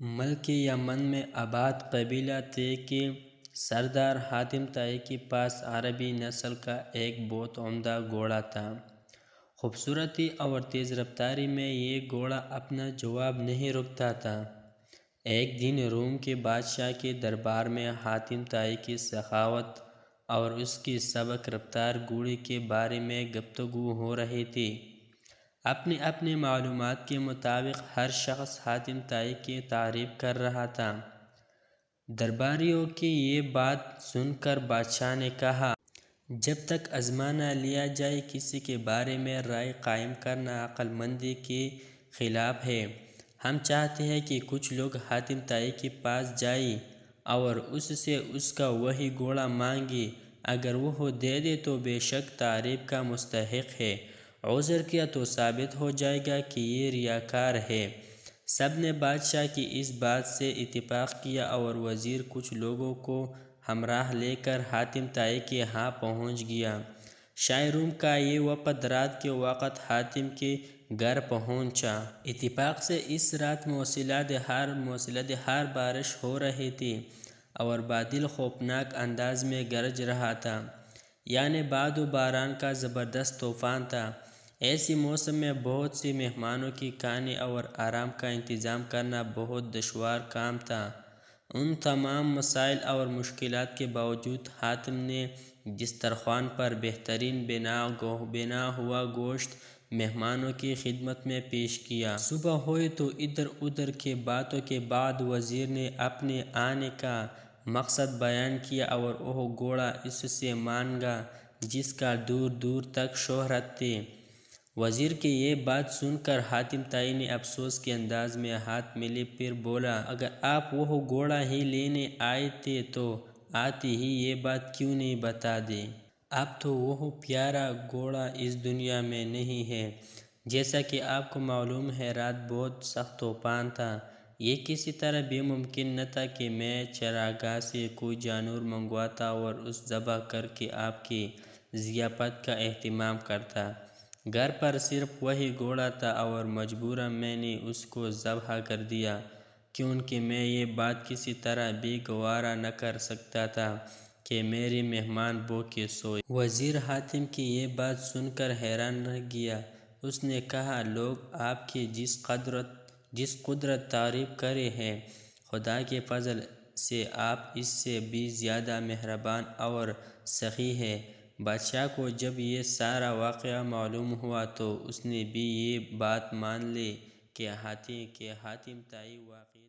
ملک یمن میں آباد قبیلہ طے کے سردار حاتم طائی کے پاس عربی نسل کا ایک بہت عمدہ گھوڑا تھا۔ خوبصورتی اور تیز رفتاری میں یہ گھوڑا اپنا جواب نہیں روکتا تھا۔ ایک دن روم کے بادشاہ کے دربار میں حاتم طائی کی سخاوت اور اس کی سبک رفتار گھوڑے کے بارے میں گفتگو ہو رہی تھی۔ اپنی معلومات کے مطابق ہر شخص حاتم طائی کی تعریف کر رہا تھا۔ درباریوں کی یہ بات سن کر بادشاہ نے کہا، جب تک آزما نہ لیا جائے کسی کے بارے میں رائے قائم کرنا عقل مندی کے خلاف ہے۔ ہم چاہتے ہیں کہ کچھ لوگ حاتم طائی کے پاس جائیں اور اس سے اس کا وہی گھوڑا مانگیں۔ اگر وہ دے دے تو بے شک تعریف کا مستحق ہے، عذر کیا تو ثابت ہو جائے گا کہ یہ ریاکار ہے۔ سب نے بادشاہ کی اس بات سے اتفاق کیا اور وزیر کچھ لوگوں کو ہمراہ لے کر حاتم طائی کے ہاں پہنچ گیا۔ شاہ روم کا یہ وفد رات کے وقت حاتم کے گھر پہنچا۔ اتفاق سے اس رات موسلادھار بارش ہو رہی تھی اور بادل خوفناک انداز میں گرج رہا تھا، یعنی باد و باران کا زبردست طوفان تھا۔ ایسے موسم میں بہت سے مہمانوں کی کھانے اور آرام کا انتظام کرنا بہت دشوار کام تھا۔ ان تمام مسائل اور مشکلات کے باوجود حاتم نے دسترخوان پر بہترین بنا ہوا گوشت مہمانوں کی خدمت میں پیش کیا۔ صبح ہوئی تو ادھر ادھر کی باتوں کے بعد وزیر نے اپنے آنے کا مقصد بیان کیا اور وہ گھوڑا اس سے مانگا جس کا دور دور تک شہرت تھی۔ وزیر کی یہ بات سن کر حاتم طائی نے افسوس کے انداز میں ہاتھ ملے، پھر بولا، اگر آپ وہ گھوڑا ہی لینے آئے تھے تو آتے ہی یہ بات کیوں نہیں بتا دی؟ اب تو وہ پیارا گھوڑا اس دنیا میں نہیں ہے۔ جیسا کہ آپ کو معلوم ہے رات بہت سخت طوفان تھا۔ یہ کسی طرح بھی ممکن نہ تھا کہ میں چراگاہ سے کوئی جانور منگواتا اور اسے ذبح کر کے آپ کی ضیافت کا اہتمام کرتا۔ گھر پر صرف وہی گھوڑا تھا اور مجبوراً میں نے اس کو ذبح کر دیا، کیونکہ میں یہ بات کسی طرح بھی گوارا نہ کر سکتا تھا کہ میرے مہمان بھوکے سوئیں۔ وزیر حاتم کی یہ بات سن کر حیران رہ گیا۔ اس نے کہا، لوگ آپ کی جس قدرت تعریف کرے ہیں، خدا کے فضل سے آپ اس سے بھی زیادہ مہربان اور سخی ہیں۔ بادشاہ کو جب یہ سارا واقعہ معلوم ہوا تو اس نے بھی یہ بات مان لی کہ حاتم طائی واقعی